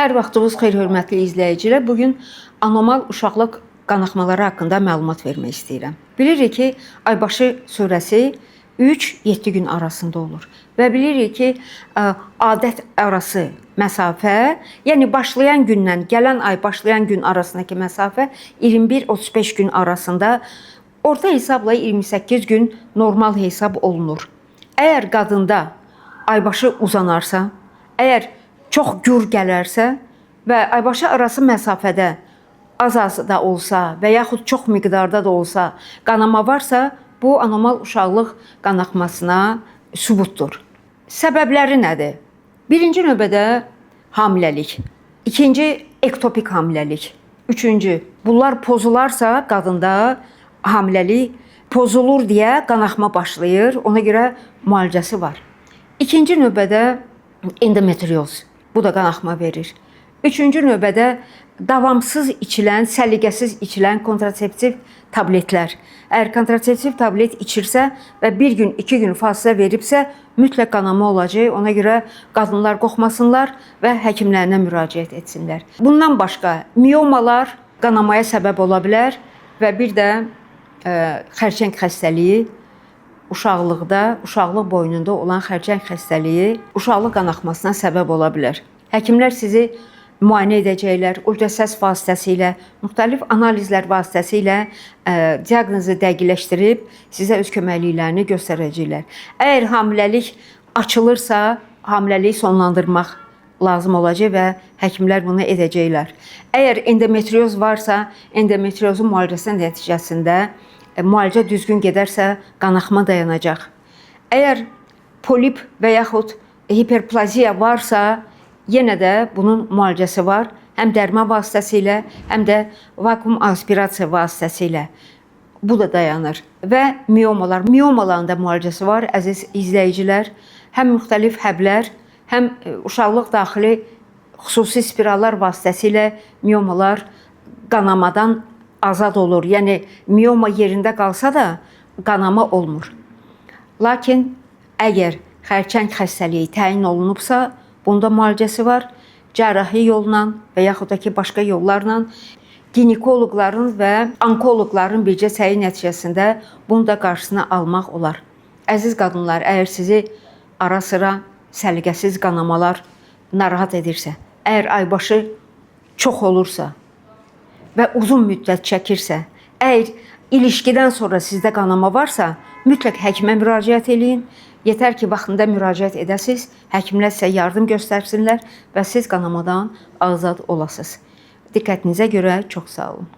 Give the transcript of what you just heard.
Hər vaxtınız xeyir, hörmətli izləyicilər. Bugün anormal uşaqlıq qanaxmaları haqqında məlumat vermək istəyirəm. Bilirik ki, aybaşı surəsi 3-7 gün arasında olur və bilirik ki, adət arası məsafə, yəni başlayan gündən gələn ay başlayan gün arasındakı məsafə 21-35 gün arasında, orta hesabla 28 gün normal hesab olunur. Əgər qadında aybaşı uzanarsa, əgər çox gür gələrsə və aybaşı arası məsafədə az da olsa və yaxud çox miqdarda da olsa qanama varsa, bu anormal uşaqlıq qanaxmasına sübutdur. Səbəbləri nədir? Birinci növbədə hamiləlik, ikinci ektopik hamiləlik, üçüncü bunlar pozularsa qadında hamiləlik pozulur deyə qanaxma başlayır, ona görə müalicəsi var. İkinci növbədə endometrioz. Bu da qanaxma verir. Üçüncü növbədə davamsız içilən, səliqəsiz içilən kontraseptiv tabletlər. Əgər kontraseptiv tablet içirsə və bir gün, 2 gün fasilə veribsə, mütləq qanama olacaq. Ona görə qadınlar qorxmasınlar və həkimlərinə müraciət etsinlər. Bundan başqa miomalar qanamaya səbəb ola bilər və bir də xərçəng xəstəliyi, uşaqlıq boynunda olan xərçəng xəstəliyi uşaqlıq qanaxmasına səbəb ola bilər. Həkimlər sizi müayinə edəcəklər, ultrasəs vasitəsilə, müxtəlif analizlər vasitəsilə diaqnozu dəqiqləşdirib sizə öz köməkliklərini göstərəcəklər. Əgər hamiləlik açılırsa, hamiləliyi sonlandırmaq lazım olacaq və həkimlər bunu edəcəklər. Əgər endometrioz varsa, endometriozun müalicəsi nəticəsində müalicə düzgün gedərsə, qanaxma dayanacaq. Əgər polip və yaxud hiperplaziya varsa, yenə də bunun müalicəsi var. Həm dərman vasitəsilə, həm də vakuum aspirasiya vasitəsilə. Bu da dayanır. Və miomalar. Miomaların da müalicəsi var, əziz izləyicilər. Həm müxtəlif həblər, həm uşaqlıq daxili xüsusi spirallar vasitəsilə miomalar qanamadan azad olur. Yəni, mioma yerində qalsa da qanama olmur. Lakin əgər xərçəng xəstəliyi təyin olunubsa, bunda müalicəsi var. Cərrahi yolla və yaxud da ki, başqa yollarla ginekoloqların və onkoloqların bircə səyi nəticəsində bunu da qarşısına almaq olar. Əziz qadınlar, əgər sizi ara-sıra səliqəsiz qanamalar narahat edirsə, əgər aybaşı çox olursa və uzun müddət çəkirsə, əgər ilişkidən sonra sizdə qanama varsa, mütləq həkimə müraciət edin. Yetər ki, vaxtında müraciət edəsiniz, həkimlər sizə yardım göstərsinlər və siz qanamadan azad olasınız. Diqqətinizə görə çox sağ olun.